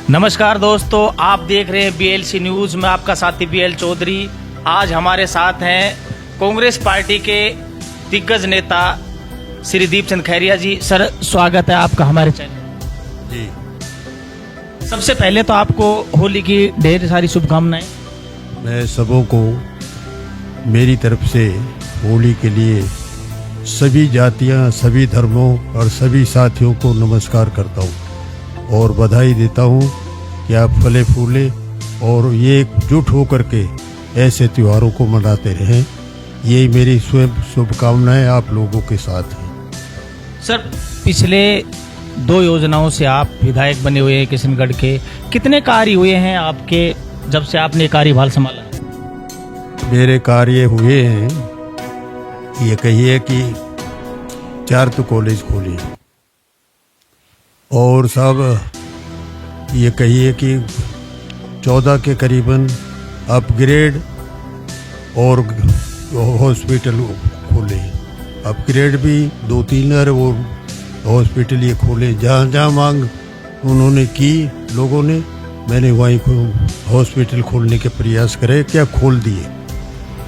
नमस्कार दोस्तों, आप देख रहे हैं BLC न्यूज़ में आपका साथी BL चौधरी। आज हमारे साथ हैं कांग्रेस पार्टी के दिग्गज नेता श्री दीपचंद खैरिया जी। सर, स्वागत है आपका हमारे चैनल जी। सबसे पहले तो आपको होली की ढेर सारी शुभकामनाएं। मैं सबों को मेरी तरफ से होली के लिए सभी जातियां, सभी धर्मों और सभी साथियों को नमस्कार करता हूं और बधाई देता हूं कि आप फले फूले और ये एकजुट होकर के ऐसे त्योहारों को मनाते रहें। यही मेरी स्वयं शुभकामनाएं आप लोगों के साथ हैं। सर, पिछले 2 योजनाओं से आप विधायक बने हुए हैं किशनगढ़ के। कितने कार्य हुए हैं आपके जब से आपने कार्यभार संभाला? मेरे कार्य हुए हैं, ये कहिए कि 4 तो कॉलेज खोले और सब ये कहिए कि 14 के करीबन अपग्रेड और हॉस्पिटल खोले। अपग्रेड भी 2-3 और हॉस्पिटल ये खोले। जहाँ जहाँ मांग उन्होंने की लोगों ने, मैंने वहीं हॉस्पिटल खोलने के प्रयास करे, क्या खोल दिए।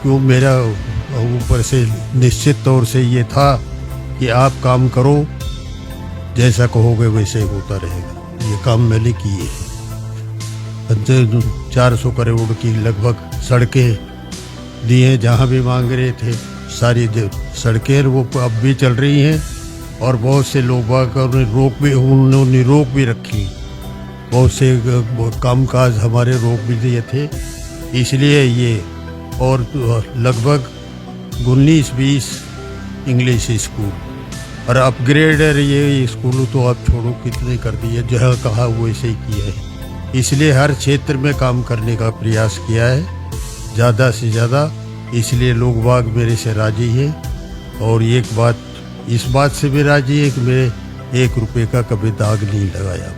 क्यों, मेरा ऊपर से निश्चित तौर से ये था कि आप काम करो, जैसा कहोगे वैसे ही होता रहेगा। ये काम मैंने किए हैं। 400 करोड़ की लगभग सड़कें दिए, जहाँ भी मांग रहे थे सारी सड़कें वो अब भी चल रही हैं और बहुत से लोग उन्होंने रोक भी रखी। बहुत से कामकाज हमारे रोक भी दिए थे, इसलिए ये। और लगभग 19-20 इंग्लिश स्कूल और अपग्रेडर ये स्कूल तो आप छोड़ो, कितने कर दिए, जहाँ कहा वो ऐसे ही किया है। इसलिए हर क्षेत्र में काम करने का प्रयास किया है ज़्यादा से ज़्यादा। इसलिए लोग बाग मेरे से राजी हैं और एक बात, इस बात से भी राजी है कि मेरे 1 रुपये का कभी दाग नहीं लगाया।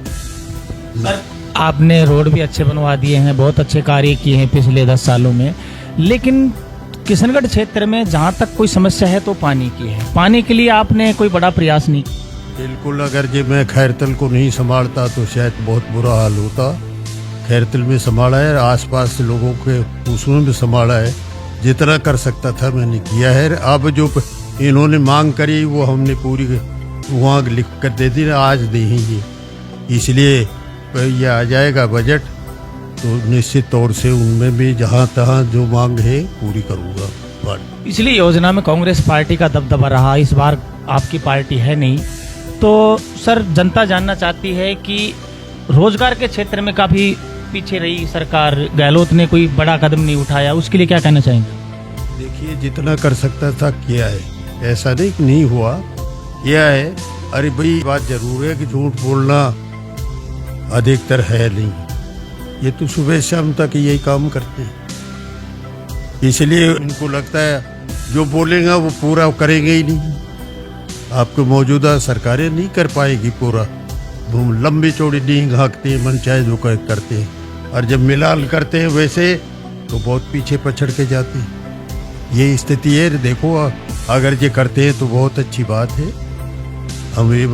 सर, आपने रोड भी अच्छे बनवा दिए हैं, बहुत अच्छे कार्य किए हैं पिछले 10 सालों में। लेकिन किशनगढ़ क्षेत्र में जहाँ तक कोई समस्या है तो पानी की है। पानी के लिए आपने कोई बड़ा प्रयास नहीं किया? बिल्कुल, अगर जो मैं खैरतल को नहीं संभालता तो शायद बहुत बुरा हाल होता। खैरतल में संभाला है, आसपास लोगों के उसमें भी संभाला है। जितना कर सकता था मैंने किया है। अब जो इन्होंने मांग करी वो हमने पूरी वहाँ लिख कर दे दी, आज देंगे। इसलिए ये आ जाएगा बजट तो निश्चित तौर से उनमें भी जहाँ तहाँ जो मांग है पूरी करूँगा। पिछली योजना में कांग्रेस पार्टी का दबदबा रहा, इस बार आपकी पार्टी है नहीं, तो सर जनता जानना चाहती है कि रोजगार के क्षेत्र में काफी पीछे रही सरकार, गहलोत ने कोई बड़ा कदम नहीं उठाया, उसके लिए क्या कहना चाहेंगे? देखिए, जितना कर सकता था किया है, ऐसा नहीं कि नहीं हुआ, किया है। अरे भाई, बात जरूर है कि झूठ बोलना अधिकतर है नहीं, ये तो सुबह शाम तक यही काम करते हैं। इसलिए इनको लगता है जो बोलेगा वो पूरा करेंगे ही नहीं। आपको मौजूदा सरकारें नहीं कर पाएगी पूरा, लंबी चौड़ी नींद हाँकते हैं, मन चाहे जो करते हैं, और जब मिलान करते हैं वैसे तो बहुत पीछे पछड़ के जाते हैं। ये स्थिति है। देखो, अगर ये करते हैं तो बहुत अच्छी बात है। हम ये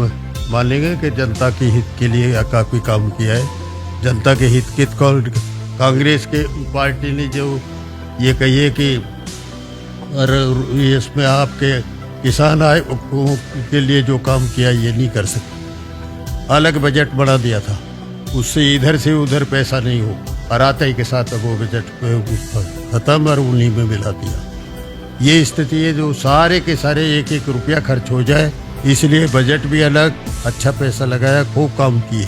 मान लेंगे कि जनता के हित के लिए काफ़ी काम किया है। जनता के हित के कांग्रेस के पार्टी ने जो ये कहिए कि इसमें आपके किसान आए के लिए जो काम किया ये नहीं कर सकते। अलग बजट बना दिया था, उससे इधर से उधर पैसा नहीं हो, और आते ही के साथ वो बजट खत्म और उन्हीं में मिला दिया। ये स्थिति है जो सारे के सारे 1-1 रुपया खर्च हो जाए, इसलिए बजट भी अलग, अच्छा पैसा लगाया, खूब काम किए।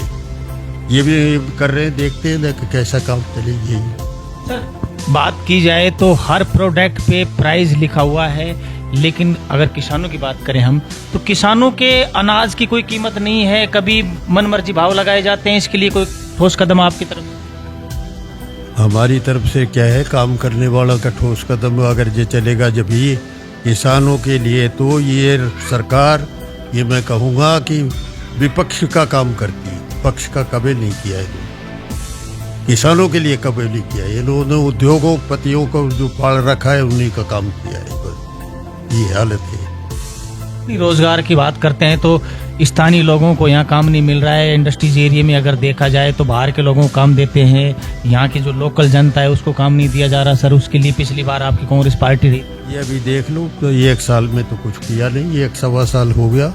ये भी कर रहे हैं, देखते हैं कैसा काम चलेगी। सर, बात की जाए तो हर प्रोडक्ट पे प्राइस लिखा हुआ है, लेकिन अगर किसानों की बात करें हम, तो किसानों के अनाज की कोई कीमत नहीं है। कभी मनमर्जी भाव लगाए जाते हैं, इसके लिए कोई ठोस कदम आपकी तरफ से? हमारी तरफ से क्या है, काम करने वाला का ठोस कदम अगर ये चलेगा जब ये किसानों के लिए, तो ये सरकार, ये मैं कहूँगा कि विपक्ष का काम करती है, पक्ष का कभी नहीं किया है। किसानों के लिए कभी नहीं किया है। इन्होंने उद्योगपतियों को जो पाल रखा है उन्हीं का काम किया है। ये हालत है। रोजगार की बात करते हैं तो स्थानीय लोगों को यहाँ काम नहीं मिल रहा है। इंडस्ट्रीज एरिया में अगर देखा जाए तो बाहर के लोगों को काम देते हैं, यहाँ की जो लोकल जनता है उसको काम नहीं दिया जा रहा। सर, उसके लिए पिछली बार आपकी कांग्रेस पार्टी रही। ये अभी देख लो तो ये 1 साल में तो कुछ किया नहीं, 1 सवा साल हो गया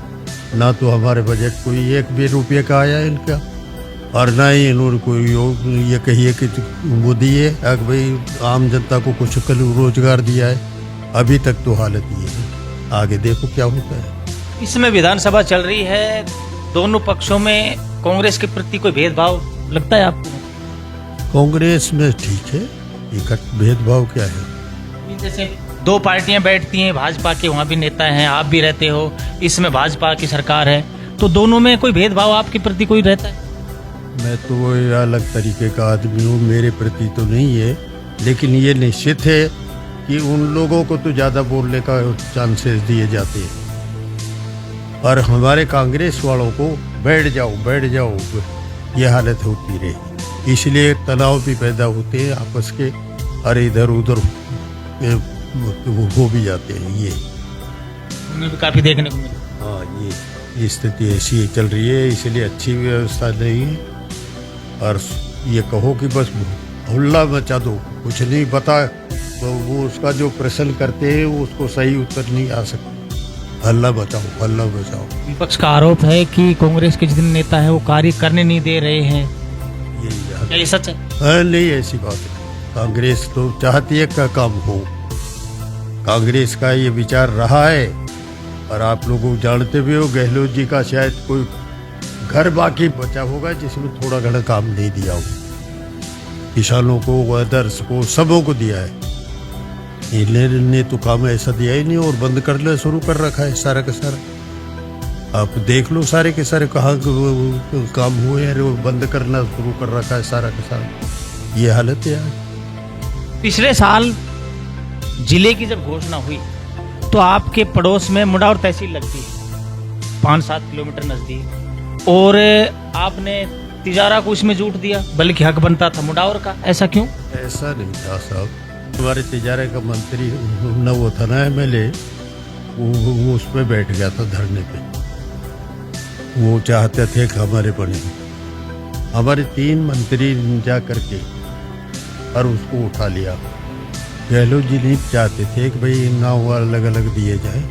ना, तो हमारे बजट कोई 1 भी रुपये का आया इनका, और ना ही इन्होंने कोई ये कहिए कि वो दिए कि भाई आम जनता को कुछ कल रोजगार दिया है। अभी तक तो हालत ये है, आगे देखो क्या होता है। इसमें विधानसभा चल रही है, दोनों पक्षों में कांग्रेस के प्रति कोई भेदभाव लगता है आपको? कांग्रेस में ठीक है, इकट्ठ भेदभाव क्या है। जैसे 2 पार्टियां बैठती हैं, भाजपा के वहाँ भी नेता हैं, आप भी रहते हो, इसमें भाजपा की सरकार है, तो दोनों में कोई भेदभाव आपके प्रति कोई रहता है? मैं तो वो अलग तरीके का आदमी हूँ, मेरे प्रति तो नहीं है, लेकिन ये निश्चित है कि उन लोगों को तो ज़्यादा बोलने का चांसेस दिए जाते हैं, और हमारे कांग्रेस वालों को बैठ जाओ ये हालत होती रही। इसलिए तनाव भी पैदा होते हैं आपस के, और इधर उधर हो भी जाते हैं। ये उनमें भी काफी देखने को मिला। हाँ, ये स्थिति ऐसी चल रही है, इसलिए अच्छी व्यवस्था नहीं है। और ये कहो कि बस हल्ला मचा दो, कुछ नहीं पता, तो वो उसका जो प्रश्न करते हैं वो उसको सही उत्तर नहीं आ सकता। हल्ला बचाओ। विपक्ष का आरोप है कि कांग्रेस के जितने नेता हैं वो कार्य करने नहीं दे रहे हैं, यही क्या ये सच है? नहीं, ऐसी बात है। कांग्रेस तो चाहती है का काम हो, कांग्रेस का ये विचार रहा है, और आप लोग जानते भी हो गहलोत जी का शायद कोई घर बाकी बचा होगा जिसमें थोड़ा घना काम नहीं दिया हो, किसानों को, अदर्स को, सबों को दिया है। इन्होंने तो काम ऐसा दिया ही नहीं, और बंद करना शुरू कर रखा है सारा का सारा। आप देख लो सारे के सारे कहाँ काम हुए हैं, वो बंद करना शुरू कर रखा है सारा का सारा। ये हालत है आज। पिछले साल जिले की जब घोषणा हुई तो आपके पड़ोस में मुंडावर तहसील लगती है, 5-7 किलोमीटर नजदीक, और आपने तिजारा को इसमें जुट दिया, बल्कि हक बनता था मुंडावर का। ऐसा क्यों? ऐसा नहीं था साहब, हमारे तिजारे का मंत्री न वो था ना MLA, वो उस पर बैठ गया था धरने पे। वो चाहते थे कि हमारे बने, हमारे 3 मंत्री जा करके और उसको उठा लिया। गहलोत जी नहीं चाहते थे कि भाई नाव अलग अलग दिए जाए,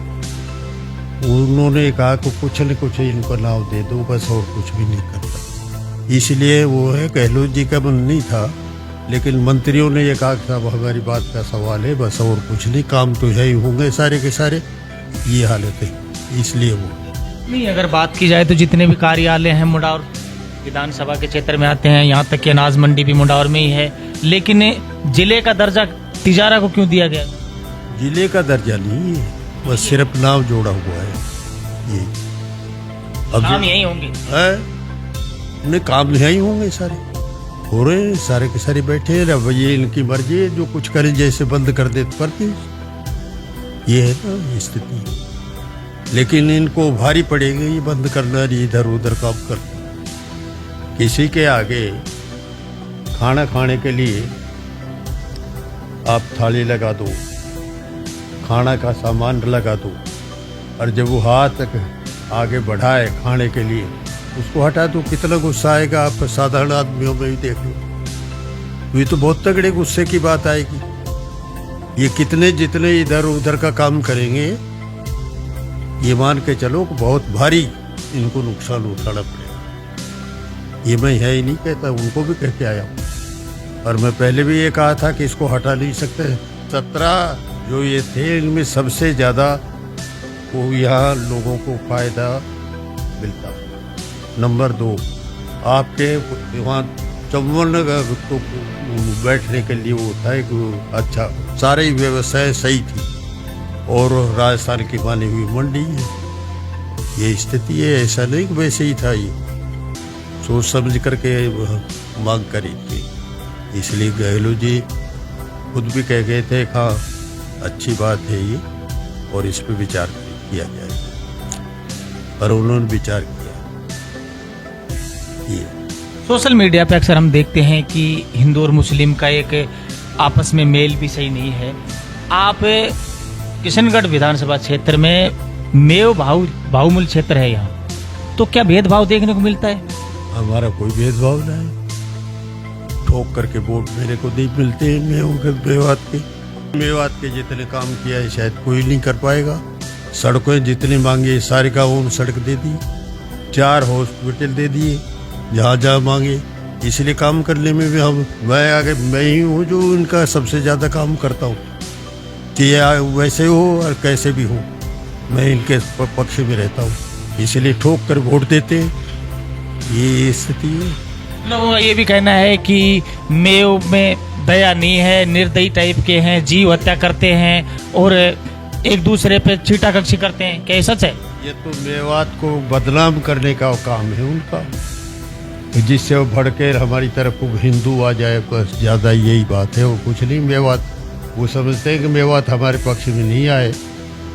उन्होंने कहा कि कुछ न कुछ इनको नाव दे दो बस, और कुछ भी नहीं करता। इसलिए वो है, गहलोत जी का मन नहीं था, लेकिन मंत्रियों ने ये कहा कि साहब हमारी बात का सवाल है बस, और कुछ नहीं, काम तो है ही होंगे सारे के सारे। ये हालत है, इसलिए वो नहीं। अगर बात की जाए तो जितने भी कार्यालय हैं मुंडावर विधानसभा के क्षेत्र में आते हैं, यहाँ तक कि अनाज मंडी भी मुंडावर में ही है, लेकिन जिले का दर्जा तिजारा को क्यों दिया गया? जिले का दर्जा नहीं है, बस सिर्फ नाव जोड़ा हुआ है। ये अब काम यही होंगे, उन्हें काम यही होंगे सारे, हो रहे हैं सारे के सारे बैठे हैं। अब ये इनकी मर्जी है, जो कुछ करे, जैसे बंद कर दे तो करते। ये है ना स्थिति, लेकिन इनको भारी पड़ेगी ये बंद करना, इधर उधर काम करना। किसी के आगे खाना खाने के लिए आप थाली लगा दो, खाना का सामान लगा दो, और जब वो हाथ तक आगे बढ़ाए खाने के लिए, उसको हटा दो, कितना गुस्सा आएगा। आप साधारण आदमियों में ही देख लो, ये तो बहुत तगड़े गुस्से की बात आएगी। ये कितने जितने इधर उधर का काम करेंगे, ये मान के चलो कि बहुत भारी इनको नुकसान उठाना पड़ेगा। ये मैं है ही नहीं कहता, उनको भी कह के आया हूँ, और मैं पहले भी ये कहा था कि इसको हटा नहीं सकते। 17 जो ये थे, इनमें सबसे ज़्यादा वो यहाँ लोगों को फायदा मिलता। नंबर 2, आपके वहाँ 54 तो बैठने के लिए वो था एक अच्छा, सारी व्यवस्थाएं सही थी, और राजस्थान की मानी हुई मंडी है। ये स्थिति है, ऐसा नहीं कि वैसे ही था, ये सोच समझ करके मांग करी थी। इसलिए गहलोत जी खुद भी कह गए थे, हाँ अच्छी बात है ये, और इस पर विचार किया गया है, और उन्होंने विचार किया। ये सोशल मीडिया पे अक्सर हम देखते हैं कि हिंदू और मुस्लिम का एक आपस में मेल भी सही नहीं है। आप किशनगढ़ विधानसभा क्षेत्र में मेव बाहुमूल क्षेत्र है, यहाँ तो क्या भेदभाव देखने को मिलता है? हमारा कोई भेदभाव नहीं, ठोक करके वोट मेरे को नहीं मिलते हैं। मैं उनके मेवात के जितने काम किया है शायद कोई नहीं कर पाएगा। सड़कें जितनी मांगी सारी का उन सड़क दे दी, 4 हॉस्पिटल दे दिए जहाँ जहाँ मांगे। इसलिए काम करने में भी मैं आगे मैं ही हूँ जो उनका सबसे ज़्यादा काम करता हूँ, चाहे वैसे हो और कैसे भी हो, मैं इनके पक्ष में रहता हूँ। इसलिए ठोक कर वोट देते हैं, ये स्थिति है। लोगों का ये भी कहना है कि मेव में दया नहीं है, निर्दयी टाइप के हैं, जीव हत्या करते हैं और एक दूसरे पे छीटाकक्षी करते हैं। क्या ये सच है? ये तो मेवात को बदनाम करने का काम है उनका, जिससे वो भड़के हमारी तरफ हिंदू आ जाए, बस ज़्यादा यही बात है और कुछ नहीं। मेवात वो समझते हैं कि मेवात हमारे पक्ष में नहीं आए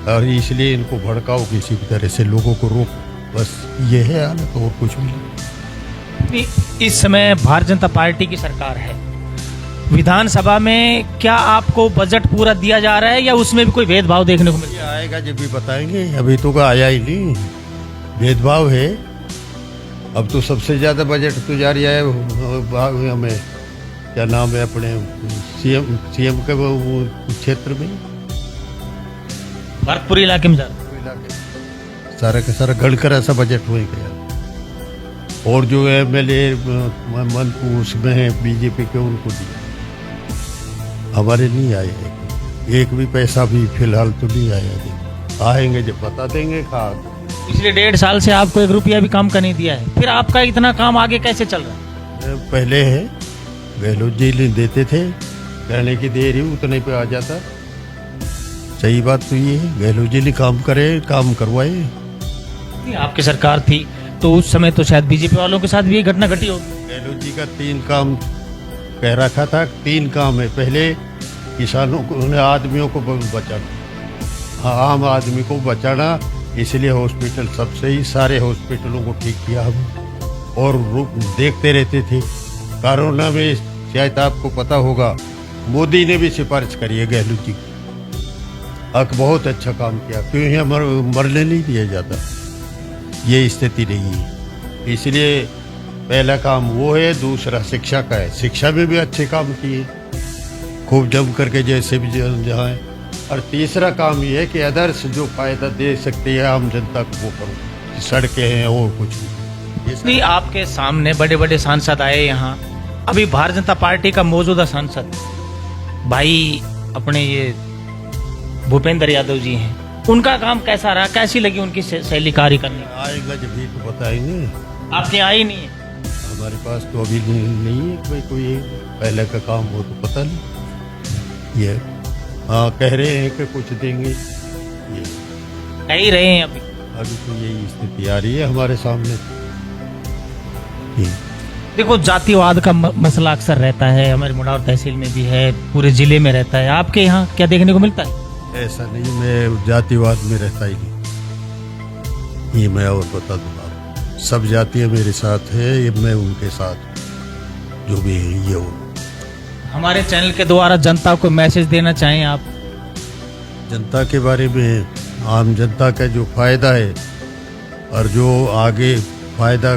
और इसलिए इनको भड़काओ किसी भी तरह से, लोगों को रोक, बस ये है हालत और कुछ भी नहीं। इस समय भारतीय जनता पार्टी की सरकार है, विधानसभा में क्या आपको बजट पूरा दिया जा रहा है या उसमें भी कोई भेदभाव देखने को मिल रहा है? आएगा जब भी बताएंगे, अभी तो का आया ही नहीं। भेदभाव है, अब तो सबसे ज्यादा बजट तो जारी है हमें, क्या नाम है अपने सीएम के वो क्षेत्र में, भरतपुर इलाके में सारा का सारा गढ़कर ऐसा बजट हो गया। और जो एमएलए मंत्री उसमें है बीजेपी के, उनको दिया, हमारे नहीं आए एक भी पैसा भी फिलहाल तो नहीं आया। आएंगे जब बता देंगे। पिछले 1.5 साल से आपको 1 रुपया भी काम का नहीं दिया है, फिर आपका इतना काम आगे कैसे चल रहा है? पहले है गहलोत जी देते थे, कहने की देर ही उतने पे आ जाता। सही बात तो ये है, गहलोत जी ने काम करे, काम करवाए। आपकी सरकार थी तो उस समय तो शायद बीजेपी वालों के साथ भी ये घटना घटी होगी। गहलोत जी का 3 काम कह रखा था, 3 काम है। पहले किसानों को, आदमियों को बचाना, आम आदमी को बचाना, इसलिए हॉस्पिटल सबसे ही सारे हॉस्पिटलों को ठीक किया हम और देखते रहते थे। कोरोना में शायद आपको पता होगा, मोदी ने भी सिफारिश करी है गहलोत जी, बहुत अच्छा काम किया, क्यों यहाँ मरने नहीं दिया जाता, ये स्थिति नहीं है। इसलिए पहला काम वो है। दूसरा शिक्षा का है, शिक्षा में भी अच्छे काम किए खूब जम करके, जैसे भी जहाँ है। और तीसरा काम ये है कि अदर्स जो फायदा दे सकती है आम जनता को वो करो, सड़कें हैं और कुछ नहीं। आपके सामने बड़े बड़े सांसद आए यहाँ, अभी भारतीय जनता पार्टी का मौजूदा सांसद भाई अपने ये भूपेंद्र यादव जी हैं, उनका काम कैसा रहा, कैसी लगी उनकी शैली कार्य करने? आएगा जब भी तो बताएंगे। आपके यहाँ आई नहीं है? हमारे पास तो अभी नहीं है भाई, कोई पहले का काम हो तो पता नहीं। ये हाँ कह रहे हैं कि कुछ देंगे, ये कह ही रहे हैं अभी तो यही स्थिति आ रही है हमारे सामने। देखो, जातिवाद का मसला अक्सर रहता है, हमारे मुड़ावर तहसील में भी है, पूरे जिले में रहता है। आपके यहाँ क्या देखने को मिलता है? ऐसा नहीं, मैं जातिवाद में रहता ही नहीं, ये मैं और बता दूंगा। सब जातियां मेरे साथ है, ये मैं उनके साथ, जो भी है ये हो। हमारे चैनल के द्वारा जनता को मैसेज देना चाहें आप? जनता के बारे में, आम जनता का जो फायदा है और जो आगे फायदा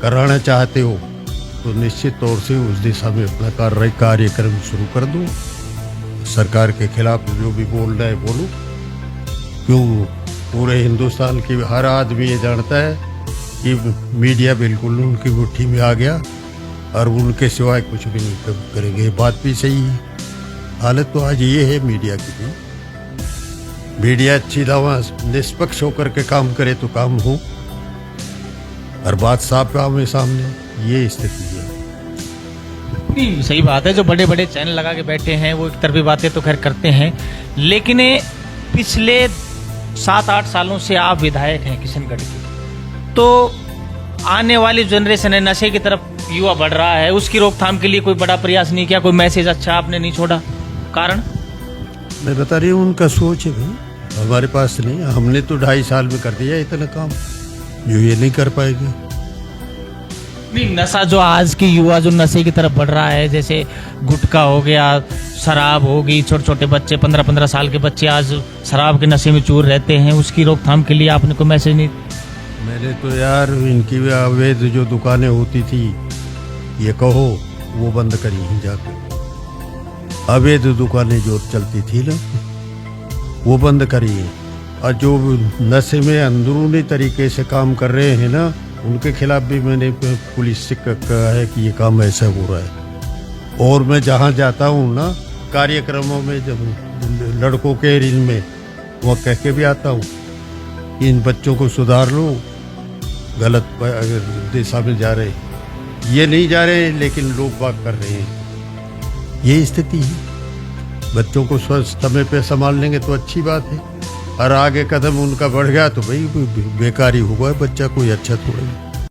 कराना चाहते हो, तो निश्चित तौर से उस दिशा में अपना कार्यक्रम शुरू कर दो। सरकार के खिलाफ जो भी बोल रहा है बोलो, क्यों पूरे हिंदुस्तान की हर आदमी ये जानता है कि मीडिया बिल्कुल उनकी मुट्ठी में आ गया और उनके सिवाय कुछ भी नहीं करेंगे। ये बात भी सही है। हालत तो आज ये है मीडिया की भी, मीडिया अच्छी दवा निष्पक्ष होकर के काम करे तो काम हो, और बात साफ आमने सामने, ये स्थिति है। नहीं, सही बात है। जो बड़े बड़े चैनल लगा के बैठे हैं वो एक तरफी बातें तो खैर करते हैं, लेकिन पिछले 7-8 सालों से आप विधायक हैं किशनगढ़ के, तो आने वाली जनरेशन है, नशे की तरफ युवा बढ़ रहा है, उसकी रोकथाम के लिए कोई बड़ा प्रयास नहीं किया, कोई मैसेज अच्छा आपने नहीं छोड़ा? कारण मैं बता रही हूँ, उनका सोच है भाई, हमारे पास नहीं। हमने तो 2.5 साल में कर दिया इतना काम, जो ये नहीं कर पाएंगे। नहीं, नशा जो आज की युवा जो नशे की तरफ बढ़ रहा है, जैसे गुटखा हो गया, शराब होगी, छोटे छोटे बच्चे 15-15 साल के बच्चे आज शराब के नशे में चूर रहते हैं, उसकी रोकथाम के लिए आपने कोई मैसेज नहीं? मैंने तो यार इनकी भी अवैध जो दुकानें होती थी, ये कहो, वो बंद करी हैं जाकर। अवैध दुकानें जो चलती थी ना, वो बंद करी हैं। और जो नशे में अंदरूनी तरीके से काम कर रहे हैं ना, उनके खिलाफ भी मैंने पुलिस से कहा है कि ये काम ऐसा हो रहा है। और मैं जहाँ जाता हूँ ना, कार्यक्रमों में, जब लड़कों के रील में, वहाँ कह के भी आता हूँ कि इन बच्चों को सुधार लो, गलत दिशा में जा रहे, ये नहीं जा रहे लेकिन लोग बात कर रहे हैं। ये स्थिति है। बच्चों को स्वस्थ समय पे संभाल लेंगे तो अच्छी बात है, और आगे कदम उनका बढ़ गया तो भाई बेकार ही होगा, बच्चा कोई अच्छा थोड़ा है।